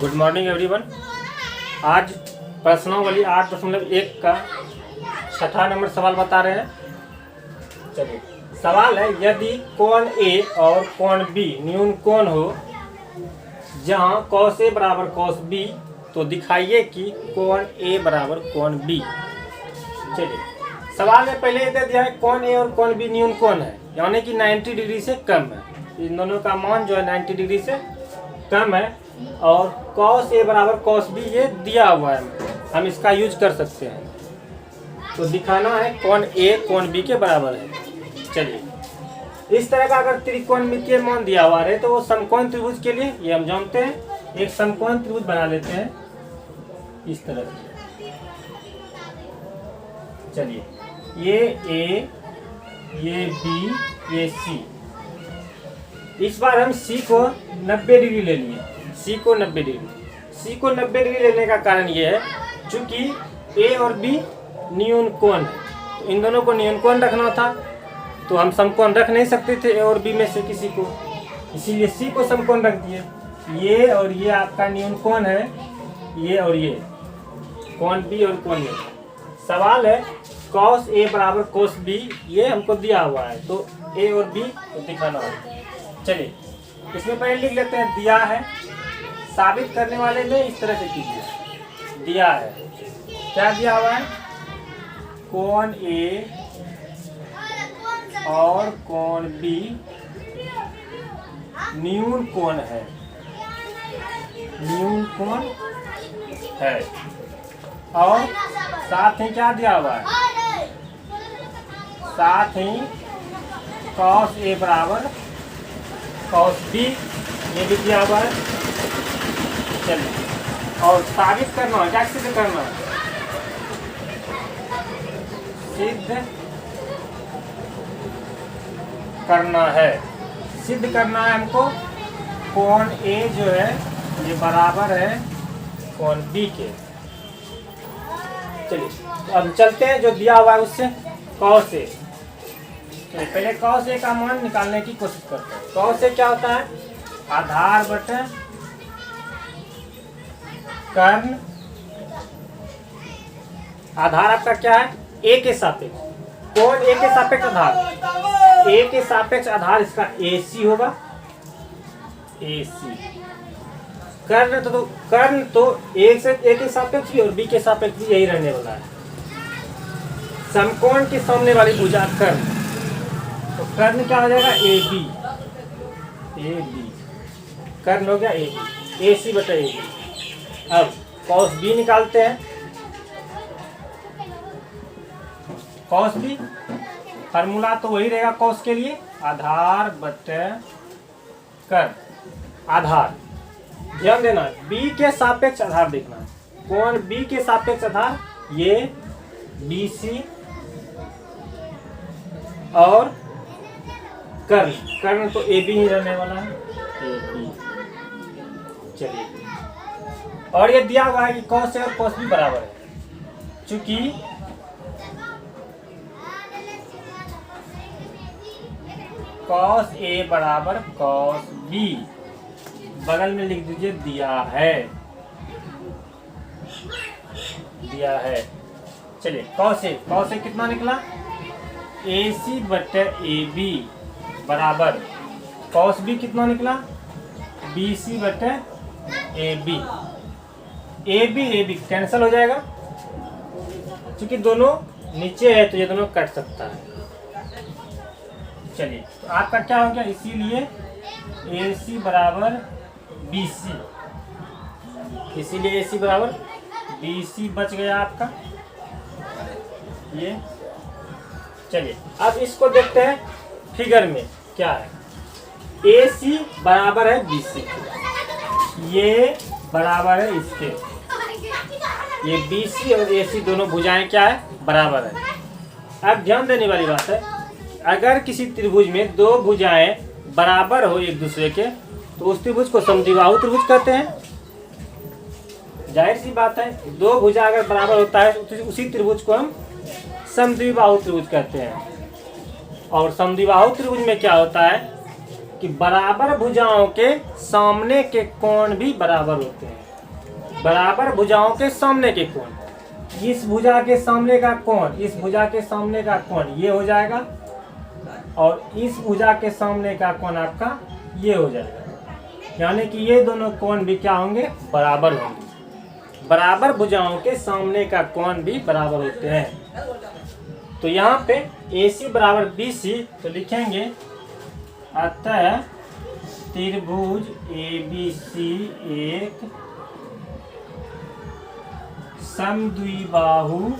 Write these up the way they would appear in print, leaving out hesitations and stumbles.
Good morning everyone. आज प्रश्नावली 8.1 का छठा नंबर सवाल बता रहे हैं। चलिए, सवाल है यदि कोण ए और कोण बी न्यून कोण हो जहां cos ए बराबर cos बी तो दिखाइए कि कोण ए बराबर कोण बी। चलिए, सवाल में पहले दे दिया है कोण ए और कोण बी न्यून कोण है, यानी कि 90 डिग्री से कम है। इन दोनों का मान जो है 90 डिग्री से कम है और cos ए बराबर cos बी ये दिया हुआ है, हम इसका यूज कर सकते हैं। तो दिखाना है कोण ए कोण बी के बराबर है। चलिए, इस तरह का अगर त्रिकोणमितीय मान दिया हुआ है तो वो समकोण त्रिभुज के लिए ये हम जानते हैं, एक समकोण त्रिभुज बना लेते हैं इस तरह से। चलिए, ये ए, ये बी, ये सी। इस बार हम सी को 90 डिग्री ले लिए, सी को 90 डिग्री लेने का कारण ये है चूंकि ए और बी न्यून कोण है, तो इन दोनों को न्यून कोण रखना था, तो हम समकोण रख नहीं सकते थे ए और बी में से किसी को, इसीलिए सी को समकोण रख दिए। ये और ये आपका न्यून कोण है, ये और ये कोण बी और कोण ए। सवाल है cos ए बराबर cos बी, ये हमको दिया हुआ है, तो ए और बी को दिखाना होगा। चलिए, इसमें पहले लिख लेते हैं दिया है, साबित करने वाले में इस तरह से कीजिए। दिया है, क्या दिया हुआ है? कोण ए और कोण बी न्यून कोण है, न्यून कोण है। और साथ ही क्या दिया हुआ है? साथ ही cos ए बराबर cos बी ये भी दिया हुआ है। चलिए, और साबित करना है, क्या सिद्ध करना है? सिद्ध करना है हमको कोण ए जो है ये बराबर है कोण बी के। चलिए, अब चलते हैं जो दिया हुआ है उससे cos ए। चलिए, पहले cos ए का मान निकालने की कोशिश करते हैं। cos ए क्या होता है? आधार बटे कर्ण। आधार आपका क्या है? ए के सापेक्ष, कोण ए के सापेक्ष आधार, ए के सापेक्ष आधार इसका AC होगा, AC। कर्ण तो ए के सापेक्ष भी और बी के सापेक्ष भी यही रहने वाला है। समकोण के सामने वाली भुजा कर्ण, तो कर्ण क्या हो जाएगा? AB, कर्ण हो गया AB, AC बटा AB। अब cos B निकालते हैं। cos B फार्मूला तो वही रहेगा cos के लिए, आधार बटे कर्ण। आधार ध्यान देना, B के सापेक्ष आधार देखना है, कोण B के सापेक्ष आधार ये BC और कर्ण तो AB ही रहने वाला है, AB। चलिए, और ये दिया हुआ है कि cos A और cos B बराबर है, चूंकि cos A बराबर cos B, बगल में लिख दीजिए दिया है। चलिए, cos A कितना निकला? AC बटे AB बराबर cos B कितना निकला? BC बटे AB। AB कैंसिल हो जाएगा, क्योंकि दोनों नीचे है तो ये दोनों कट सकता है। चलिए, तो आपका क्या हो गया? इसीलिए AC बराबर BC, इसीलिए AC बराबर BC बच गया आपका ये। चलिए, अब इसको देखते हैं फिगर में क्या है। AC बराबर है BC, ये बराबर है इसके, ये BC और AC दोनों भुजाएं क्या है? बराबर है। अब ध्यान देने वाली बात है, अगर किसी त्रिभुज में दो भुजाएं बराबर हो एक दूसरे के तो उस त्रिभुज को समद्विबाहु त्रिभुज कहते हैं। जाहिर सी बात है, दो भुजा अगर बराबर होता है तो उसी त्रिभुज को हम समद्विबाहु त्रिभुज कहते हैं। और समद्विबाहु त्रिभुज में क्या होता है? कि बराबर भुजाओं के सामने के कोण भी बराबर होते हैं। बराबर भुजाओं के सामने के कोण, इस भुजा के सामने का कोण, इस भुजा के सामने का कोण ये हो जाएगा, और इस भुजा के सामने का कोण आपका ये हो जाएगा। यानी कि ये दोनों कोण भी क्या होंगे, बराबर होंगे। बराबर भुजाओं के सामने का कोण भी बराबर होते हैं। तो यहाँ पे AC बराबर BC, तो लिखेंगे अतः त्रिभुज ABC एक समद्विबाहु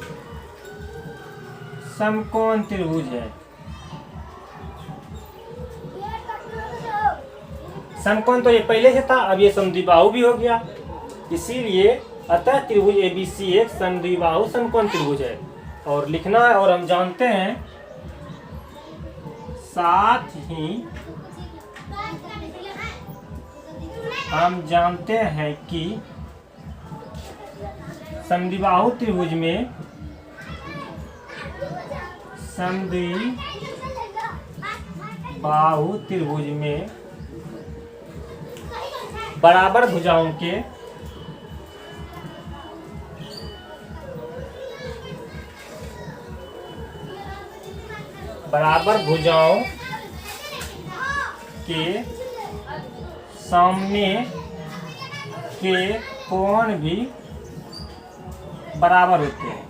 समकोण त्रिभुज है। समकोण तो ये पहले से था, अब ये समद्विबाहु भी हो गया, इसीलिए अतः त्रिभुज ABC एक समद्विबाहु समकोण त्रिभुज है। और लिखना है, और हम जानते हैं, साथ ही हम जानते हैं कि समद्विबाहु त्रिभुज में समद्विबाहु त्रिभुज में बराबर भुजाओं के सामने के कोण भी बराबर होते हैं।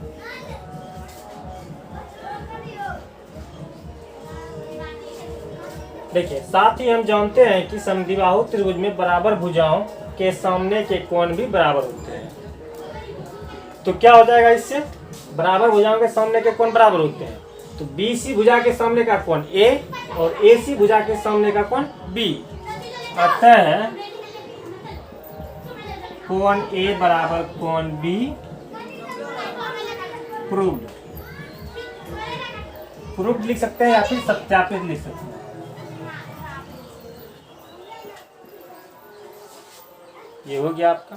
देखिए, साथ ही हम जानते हैं कि समद्विबाहु त्रिभुज में बराबर भुजाओं के सामने के कोण भी बराबर होते हैं। तो क्या हो जाएगा इससे, बराबर भुजाओं के सामने के कोण बराबर होते हैं, तो BC भुजा के सामने का कोण A और AC भुजा के सामने का कोण B। अतः कोण A बराबर कोण B प्रूव्ड। प्रूव्ड लिख सकते हैं या फिर सत्यापित लिख सकते हैं। ये हो गया आपका।